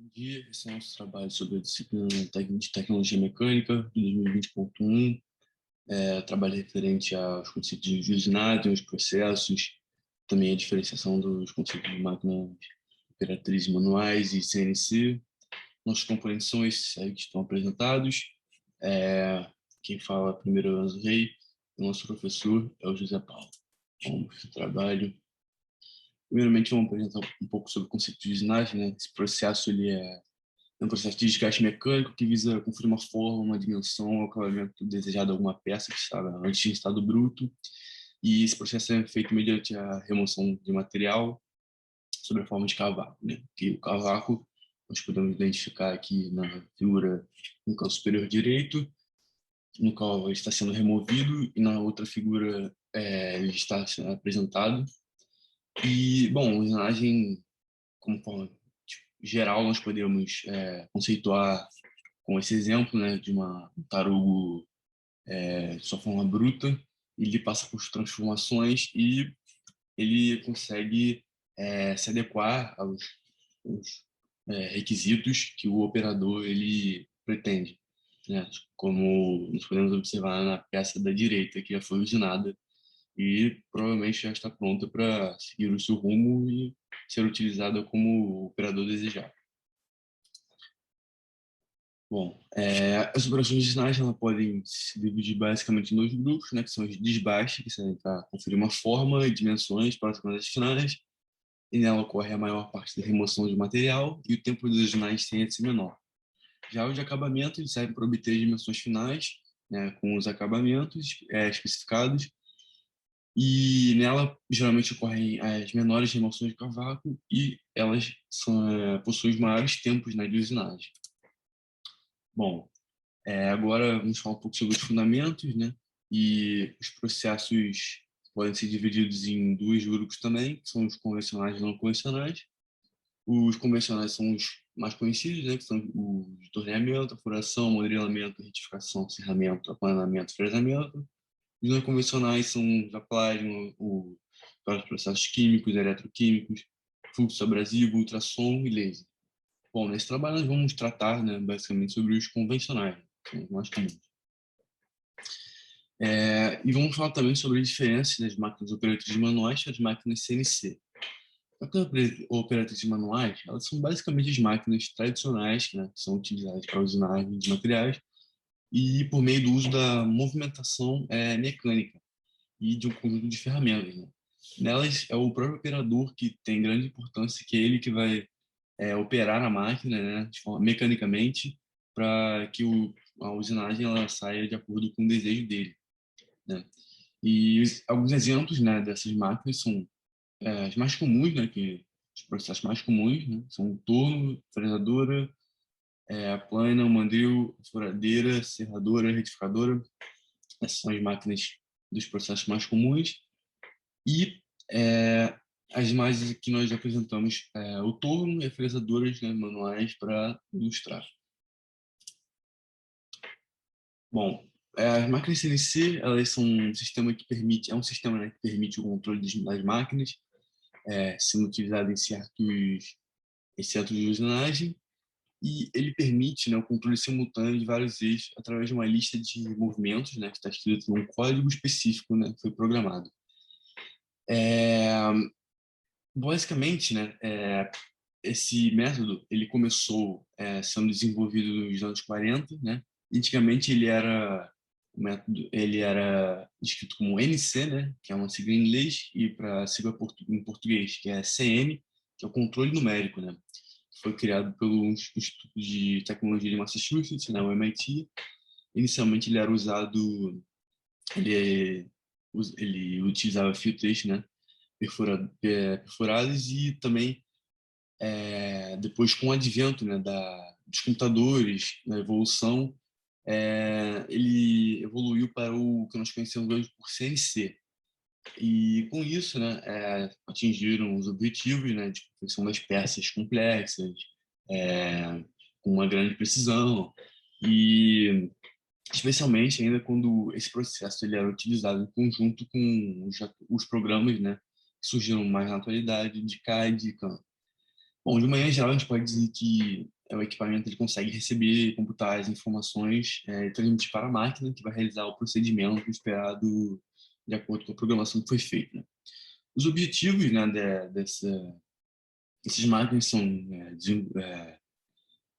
Bom dia, esse é o nosso trabalho sobre a disciplina de Tecnologia Mecânica de 2020.1. Trabalho referente aos conceitos de usinagem, os processos, também a diferenciação dos conceitos de máquinas operatrizes manuais e CNC. Nossos componentes são esses aí que estão apresentados. É, Quem fala primeiro é o Enzo Rei, o nosso professor é o José Paulo. Vamos para o trabalho. Primeiramente, vamos apresentar um pouco sobre o conceito de usinagem, né? Esse processo ele é um processo de desgaste mecânico que visa conferir uma forma, uma dimensão, um acabamento desejado a alguma peça que estava antes em estado bruto. E esse processo é feito mediante a remoção de material sob a forma de cavaco, né? Que o cavaco nós podemos identificar aqui na figura no canto superior direito, no qual ele está sendo removido, e na outra figura ele está sendo apresentado. E, bom, a usinagem, como forma geral, nós podemos conceituar com esse exemplo, né, de um tarugo de sua forma bruta. Ele passa por transformações e ele consegue se adequar aos requisitos que o operador ele pretende, né? Como nós podemos observar na peça da direita, que já foi usinada e provavelmente já está pronta para seguir o seu rumo e ser utilizada como o operador desejar. Bom, as operações de usinagem ela podem se dividir basicamente em dois grupos, né, que são os de desbaste, que servem para conferir uma forma e dimensões para as comandas finais, e nela ocorre a maior parte da remoção de material e o tempo de usinagem tende a ser menor. Já o de acabamento ele serve para obter dimensões finais, né, com os acabamentos especificados, e nela geralmente ocorrem as menores remoções de cavaco e elas possuem os maiores tempos, né, de usinagem. Bom, agora vamos falar um pouco sobre os fundamentos, né? E os processos podem ser divididos em dois grupos também, que são os convencionais e não convencionais. Os convencionais são os mais conhecidos, né? Que são o de torneamento, a furação, modelamento, retificação, serramento, aplanamento, fresamento. Os não convencionais são a plasma, os processos químicos, eletroquímicos, fluxo abrasivo, ultrassom e laser. Bom, nesse trabalho nós vamos tratar, né, basicamente sobre os convencionais, que são os mais comuns. E vamos falar também sobre a diferença das máquinas operatrizes manuais e das máquinas CNC. As máquinas operatrizes manuais, elas são basicamente as máquinas tradicionais, né, que são utilizadas para usinagem de materiais e por meio do uso da movimentação mecânica e de um conjunto de ferramentas, né. Nelas é o próprio operador que tem grande importância, que é ele que vai operar a máquina, né, de forma, mecanicamente, para que a usinagem ela saia de acordo com o desejo dele, né? E alguns exemplos, né, dessas máquinas são as mais comuns, né, que os processos mais comuns, né, são o torno, fresadora, a plana, o mandril, a furadeira, serradora, retificadora. Essas são as máquinas dos processos mais comuns. E as imagens que nós apresentamos o torno e a fresadoras, né, manuais para ilustrar. Bom, as máquinas CNC, elas são um sistema que permite, é um sistema, né, que permite o controle das máquinas, sendo utilizado em centros de usinagem, e ele permite, né, o controle simultâneo de vários eixos através de uma lista de movimentos, né, que está escrito num código específico, né, que foi programado. Basicamente, né, esse método ele começou sendo desenvolvido nos anos 40, né? Antigamente o método ele era escrito como NC, né, que é uma sigla em inglês, e para sigla em português, que é CN, que é o controle numérico, né? Foi criado pelo Instituto de Tecnologia de Massachusetts, né, o MIT. Inicialmente ele era usado, ele, ele utilizava filtros, né, perfurados, e também depois com o advento, né, dos computadores, na evolução, ele evoluiu para o que nós conhecemos hoje por CNC. E com isso, né, atingiram os objetivos, né, de confecção das peças complexas, com uma grande precisão, e especialmente ainda quando esse processo ele era utilizado em conjunto com os programas, né, que surgiram mais na atualidade de CAD e CAM. Bom, de manhã, em geral, a gente pode dizer que o equipamento ele consegue receber e computar as informações e transmitir para a máquina, que vai realizar o procedimento esperado de acordo com a programação que foi feita, né? Os objetivos, né, dessas máquinas são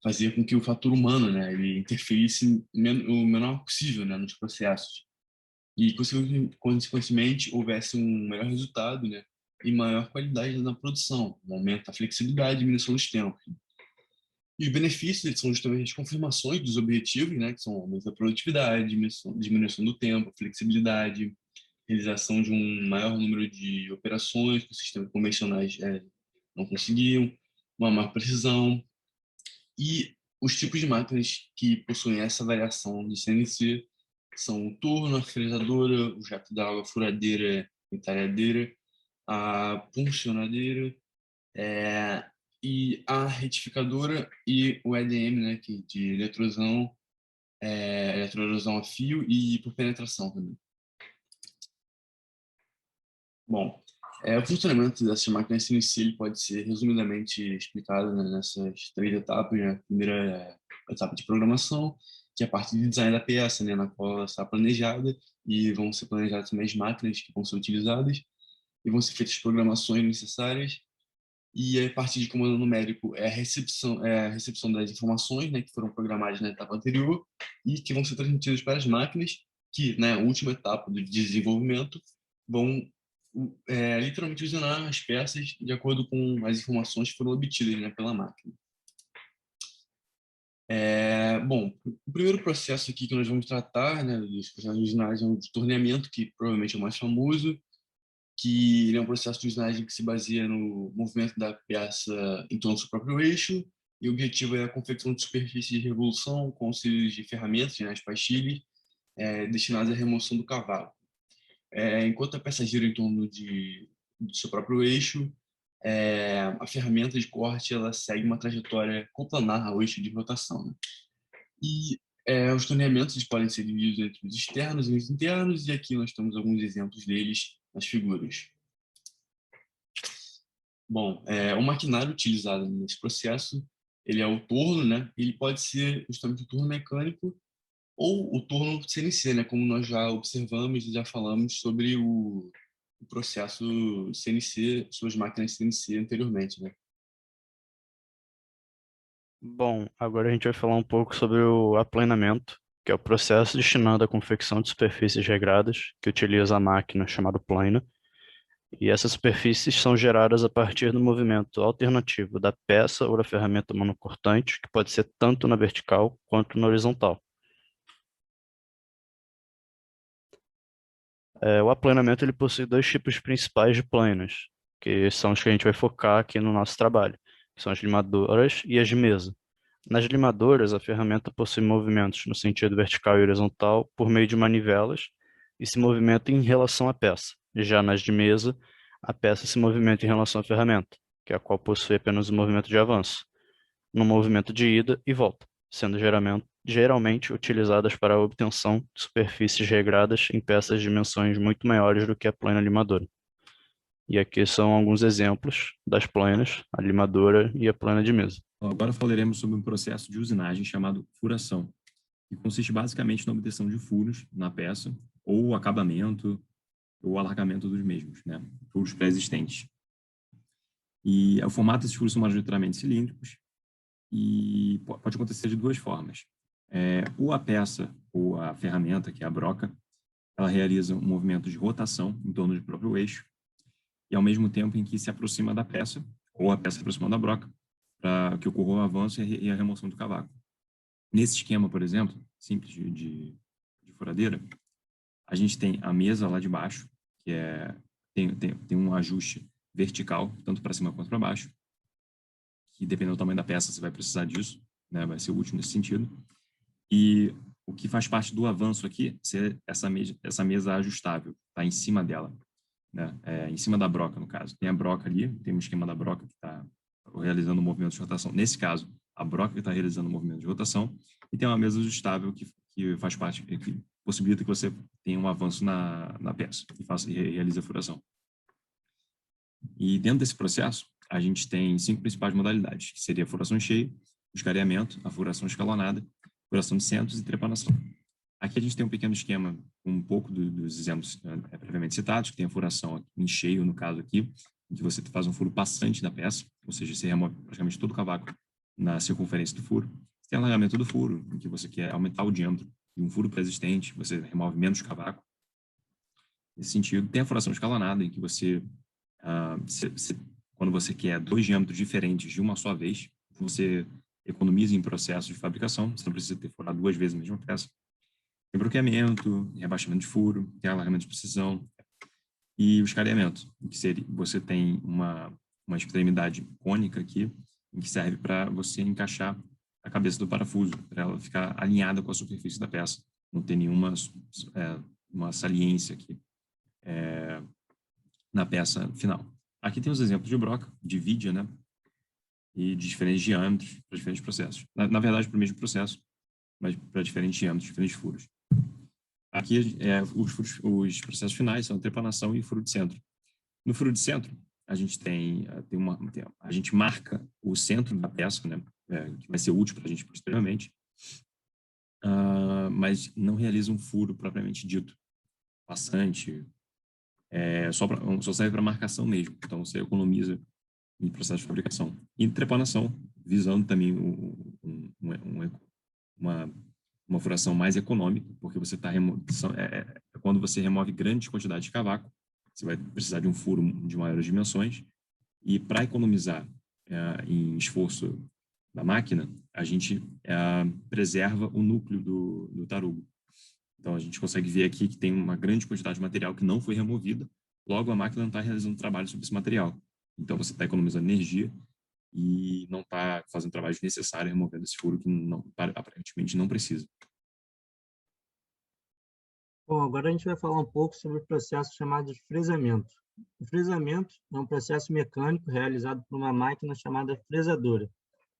fazer com que o fator humano, né, ele interferisse o menor possível, né, nos processos e, consequentemente, houvesse um melhor resultado, né, e maior qualidade na produção, um aumento da flexibilidade e diminuição dos tempos. E os benefícios eles são justamente as confirmações dos objetivos, né, que são aumento da produtividade, diminuição do tempo, flexibilidade, realização de um maior número de operações que os sistemas convencionais não conseguiam, uma maior precisão. E os tipos de máquinas que possuem essa variação de CNC são o torno, a frezadora, o jato d'água, a furadeira e talhadeira, a puncionadeira, e a retificadora e o EDM, né, que de eletroerosão a fio e por penetração também. Bom, o funcionamento dessas máquinas CNC ele pode ser resumidamente explicado, né, nessas 3 etapas, né? A primeira é a etapa de programação, que é a parte de design da peça, né, na qual ela está planejada e vão ser planejadas também as máquinas que vão ser utilizadas e vão ser feitas as programações necessárias. E a parte de comando numérico é a recepção das informações, né, que foram programadas na etapa anterior e que vão ser transmitidas para as máquinas, que na última etapa do desenvolvimento vão literalmente visionar as peças de acordo com as informações que foram obtidas, né, pela máquina. Bom, o primeiro processo aqui que nós vamos tratar, né, dos processos usinagem é o de torneamento, que provavelmente é o mais famoso, que ele é um processo de usinagem que se baseia no movimento da peça em torno do seu próprio eixo, e o objetivo é a confecção de superfícies de revolução com auxílio de ferramentas, né, as pastilhas, destinadas à remoção do cavalo. Enquanto a peça gira em torno do seu próprio eixo, a ferramenta de corte ela segue uma trajetória coplanar ao eixo de rotação, né? E os torneamentos podem ser divididos entre os externos e os internos, e aqui nós temos alguns exemplos deles nas figuras. Bom, o maquinário utilizado nesse processo, ele é o torno, né? Ele pode ser justamente o torno mecânico ou o torno CNC, né? Como nós já observamos e já falamos sobre o processo CNC, suas máquinas CNC anteriormente, né? Bom, agora a gente vai falar um pouco sobre o aplanamento, que é o processo destinado à confecção de superfícies regradas, que utiliza a máquina chamada plana, e essas superfícies são geradas a partir do movimento alternativo da peça ou da ferramenta manocortante, que pode ser tanto na vertical quanto na horizontal. O aplanamento ele possui dois tipos principais de planos, que são os que a gente vai focar aqui no nosso trabalho, que são as limadoras e as de mesa. Nas limadoras, a ferramenta possui movimentos no sentido vertical e horizontal por meio de manivelas e se movimenta em relação à peça. Já nas de mesa, a peça se movimenta em relação à ferramenta, que é a qual possui apenas o movimento de avanço, no movimento de ida e volta, sendo geralmente utilizadas para a obtenção de superfícies regradas em peças de dimensões muito maiores do que a plana limadora. E aqui são alguns exemplos das planas, a limadora e a plana de mesa. Agora falaremos sobre um processo de usinagem chamado furação, que consiste basicamente na obtenção de furos na peça, ou acabamento, ou alargamento dos mesmos, né? Furos pré-existentes. E o formato desses furos são majoritariamente cilíndricos e pode acontecer de duas formas. Ou a peça, ou a ferramenta, que é a broca, ela realiza um movimento de rotação em torno do próprio eixo, e ao mesmo tempo em que se aproxima da peça, ou a peça se aproxima da broca, para que ocorra o avanço e a remoção do cavaco. Nesse esquema, por exemplo, simples de furadeira, a gente tem a mesa lá de baixo, que tem um ajuste vertical, tanto para cima quanto para baixo, que dependendo do tamanho da peça, você vai precisar disso, né? Vai ser útil nesse sentido. E o que faz parte do avanço aqui é essa mesa ajustável, está em cima dela, né? Em cima da broca, no caso. Tem a broca ali, tem um esquema da broca que está realizando o movimento de rotação. Nesse caso, a broca está realizando o movimento de rotação e tem uma mesa ajustável que faz parte, que possibilita que você tenha um avanço na peça e realize a furação. E dentro desse processo, a gente tem 5 principais modalidades, que seria a furação em cheio, o escareamento, a furação escalonada, furação de centros e trepanação. Aqui a gente tem um pequeno esquema com um pouco dos exemplos previamente citados, que tem a furação em cheio, no caso aqui, em que você faz um furo passante da peça, ou seja, você remove praticamente todo o cavaco na circunferência do furo. Você tem alargamento do furo, em que você quer aumentar o diâmetro de um furo pré-existente, você remove menos cavaco. Nesse sentido, tem a furação escalonada, em que quando você quer dois diâmetros diferentes de uma só vez, você economiza em processo de fabricação, você não precisa ter furado duas vezes a mesma peça. Tem bloqueamento, rebaixamento de furo, tem alargamento de precisão e o escareamento, em que você tem uma extremidade cônica aqui, em que serve para você encaixar a cabeça do parafuso, para ela ficar alinhada com a superfície da peça, não ter nenhuma uma saliência aqui na peça final. Aqui tem os exemplos de broca, de vidia, né? E de diferentes diâmetros para diferentes processos. Na verdade, para o mesmo processo, mas para diferentes diâmetros, diferentes furos. Aqui, os processos finais são trepanação e furo de centro. No furo de centro, a gente a gente marca o centro da peça, né? Que vai ser útil para a gente posteriormente, mas não realiza um furo propriamente dito. Passante, só serve para marcação mesmo. Então, você economiza em processo de fabricação. E trepanação, visando também uma furação mais econômica, porque você está quando você remove grandes quantidades de cavaco, você vai precisar de um furo de maiores dimensões, e para economizar em esforço da máquina, a gente preserva o núcleo do tarugo. Então, a gente consegue ver aqui que tem uma grande quantidade de material que não foi removida, logo a máquina não está realizando trabalho sobre esse material. Então, você está economizando energia e não está fazendo trabalho necessário removendo esse furo que aparentemente não precisa. Bom, agora a gente vai falar um pouco sobre o processo chamado de fresamento. O fresamento é um processo mecânico realizado por uma máquina chamada fresadora,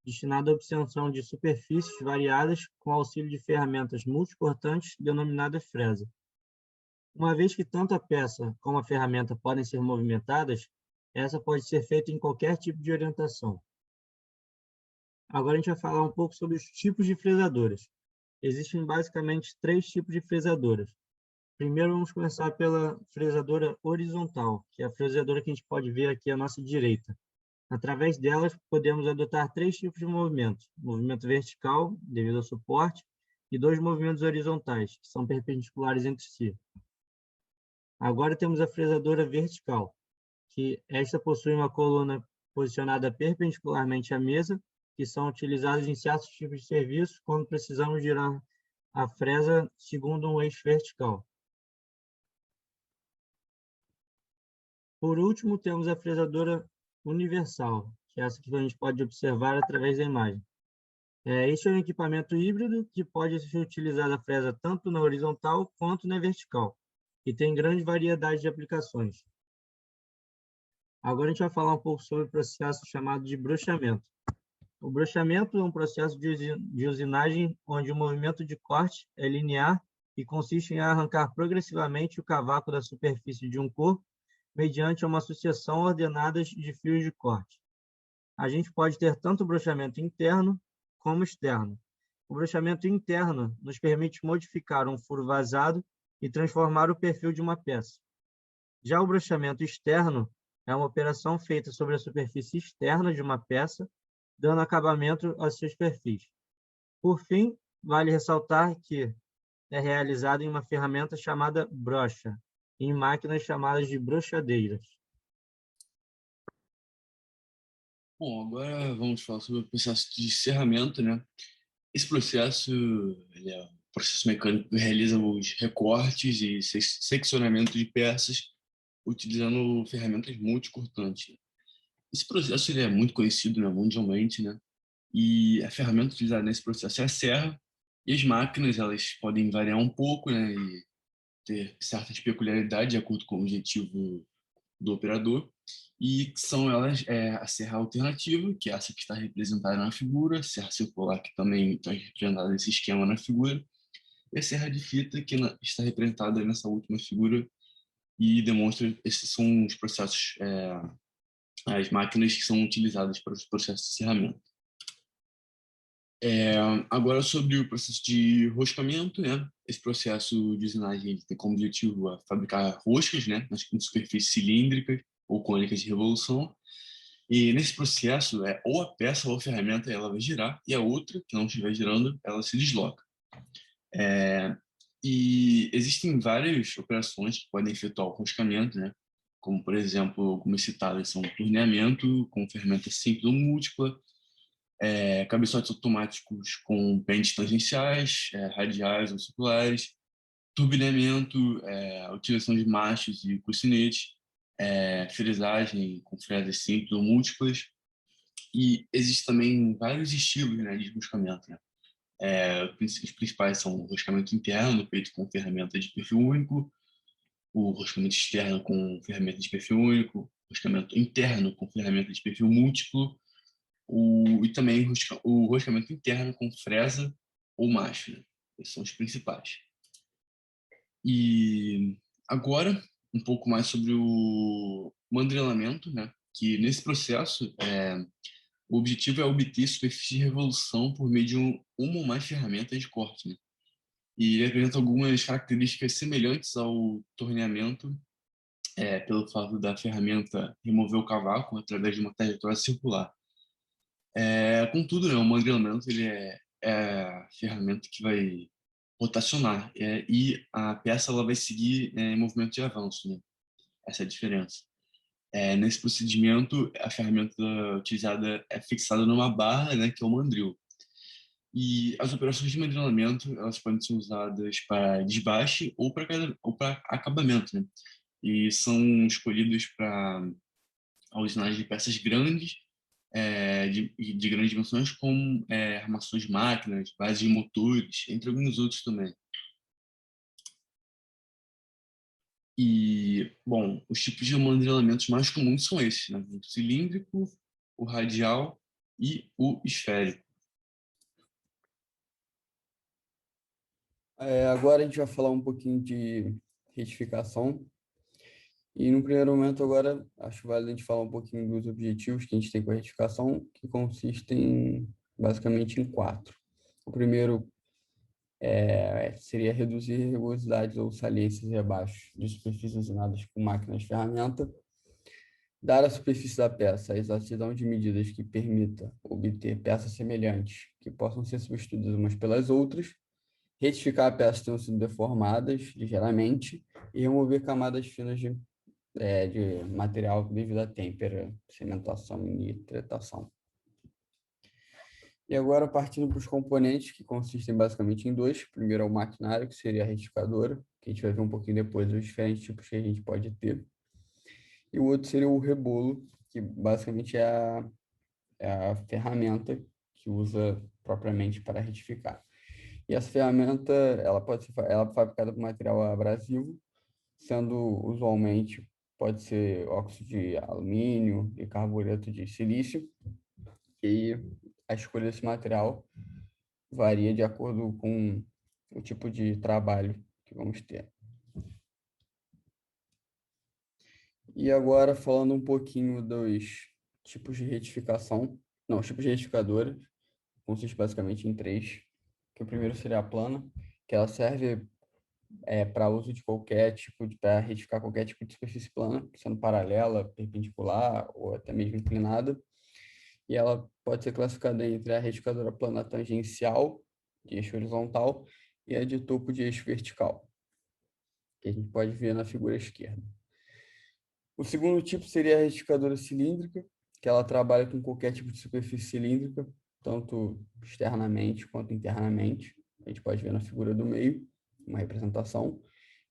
destinada à obtenção de superfícies variadas com auxílio de ferramentas multicortantes denominadas fresa. Uma vez que tanto a peça como a ferramenta podem ser movimentadas, essa pode ser feita em qualquer tipo de orientação. Agora a gente vai falar um pouco sobre os tipos de fresadoras. Existem basicamente 3 tipos de fresadoras. Primeiro, vamos começar pela fresadora horizontal, que é a fresadora que a gente pode ver aqui à nossa direita. Através delas, podemos adotar 3 tipos de movimentos. Movimento vertical, devido ao suporte, e 2 movimentos horizontais, que são perpendiculares entre si. Agora temos a fresadora vertical, que esta possui uma coluna posicionada perpendicularmente à mesa, que são utilizadas em certos tipos de serviço quando precisamos girar a fresa segundo um eixo vertical. Por último, temos a fresadora universal, que é essa que a gente pode observar através da imagem. Este é um equipamento híbrido que pode ser utilizado a fresa tanto na horizontal quanto na vertical, e tem grande variedade de aplicações. Agora a gente vai falar um pouco sobre o processo chamado de brochamento. O brochamento é um processo de usinagem onde o movimento de corte é linear e consiste em arrancar progressivamente o cavaco da superfície de um corpo mediante uma sucessão ordenada de fios de corte. A gente pode ter tanto brochamento interno como externo. O brochamento interno nos permite modificar um furo vazado e transformar o perfil de uma peça. Já o brochamento externo é uma operação feita sobre a superfície externa de uma peça, dando acabamento aos seus perfis. Por fim, vale ressaltar que é realizado em uma ferramenta chamada brocha, e em máquinas chamadas de brochadeiras. Bom, agora vamos falar sobre o processo de serramento, né? Esse processo ele é um processo mecânico que realiza os recortes e seccionamento de peças utilizando ferramentas multicortantes. Esse processo ele é muito conhecido, né, mundialmente, né? E a ferramenta utilizada nesse processo é a serra, e as máquinas elas podem variar um pouco, né, e ter certas peculiaridades de acordo com o objetivo do operador, e são elas a serra alternativa, que é essa que está representada na figura, a serra circular, que também está representada nesse esquema na figura, e a serra de fita, que está representada nessa última figura, e demonstra esses são os processos, as máquinas que são utilizadas para os processos de serramento. Agora sobre o processo de roscamento, né? Esse processo de usinagem ele tem como objetivo fabricar roscas, né? Em superfícies cilíndricas ou cônicas de revolução. E nesse processo, ou a peça ou a ferramenta ela vai girar e a outra, que não estiver girando, ela se desloca. E existem várias operações que podem efetuar o roscamento, né? Como, por exemplo, algumas citadas são torneamento com ferramenta simples ou múltipla, cabeçotes automáticos com pentes tangenciais, radiais ou circulares, turbilhamento, utilização de machos e cocinetes, fresagem com fresas simples ou múltiplas, e existe também vários estilos, né, de roscamento, né? Os principais são o roscamento interno, feito com ferramenta de perfil único, o roscamento externo com ferramenta de perfil único, roscamento interno com ferramenta de perfil múltiplo, e também o roscamento interno com fresa ou macho, né? Esses são os principais. E agora, um pouco mais sobre o mandrelamento, né? Que nesse processo, o objetivo é obter superfície de revolução por meio de uma ou mais ferramentas de corte, né? E ele apresenta algumas características semelhantes ao torneamento, pelo fato da ferramenta remover o cavaco através de uma trajetória circular. Contudo, né, o mandrelamento ele é a ferramenta que vai rotacionar, e a peça ela vai seguir em movimento de avanço, né? Essa é a diferença. Nesse procedimento, a ferramenta utilizada é fixada numa barra, né, que é o mandril. E as operações de mandrilamento elas podem ser usadas para desbaste ou para acabamento, né? E são escolhidos para a usinagem de peças grandes, de grandes dimensões, como armações de máquinas, bases de motores, entre alguns outros também. E, bom, os tipos de mandrilamentos mais comuns são esses, né? O cilíndrico, o radial e o esférico. Agora a gente vai falar um pouquinho de retificação. E no primeiro momento agora, acho válido a gente falar um pouquinho dos objetivos que a gente tem com a retificação, que consistem basicamente em 4. O primeiro seria reduzir irregularidades ou saliências e abaixo de superfícies usinadas com máquinas de ferramenta, dar à superfície da peça a exatidão de medidas que permita obter peças semelhantes que possam ser substituídas umas pelas outras, retificar peças que tenham sido deformadas ligeiramente e remover camadas finas de material devido à têmpera, cimentação e nitratação. E agora, partindo para os componentes, que consistem basicamente em 2. Primeiro é o maquinário, que seria a retificadora, que a gente vai ver um pouquinho depois os diferentes tipos que a gente pode ter. E o outro seria o rebolo, que basicamente é a ferramenta que usa propriamente para retificar. E essa ferramenta, ela é fabricada por material abrasivo, sendo usualmente pode ser óxido de alumínio e carbureto de silício. E a escolha desse material varia de acordo com o tipo de trabalho que vamos ter. E agora, falando um pouquinho dos tipos de retificação. Não, os tipos de retificadores consiste basicamente em 3. Que o primeiro seria a plana, que ela serve para uso de qualquer tipo para retificar qualquer tipo de superfície plana, sendo paralela, perpendicular ou até mesmo inclinada. E ela pode ser classificada entre a retificadora plana tangencial, de eixo horizontal, e a de topo de eixo vertical, que a gente pode ver na figura esquerda. O segundo tipo seria a retificadora cilíndrica, que ela trabalha com qualquer tipo de superfície cilíndrica, tanto externamente quanto internamente. A gente pode ver na figura do meio, uma representação.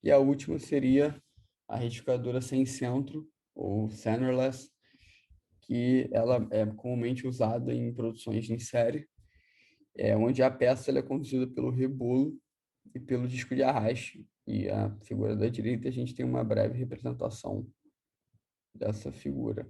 E a última seria a retificadora sem centro, ou centerless, que ela é comumente usada em produções em série, onde a peça ela é conduzida pelo rebolo e pelo disco de arraste. E a figura da direita a gente tem uma breve representação dessa figura.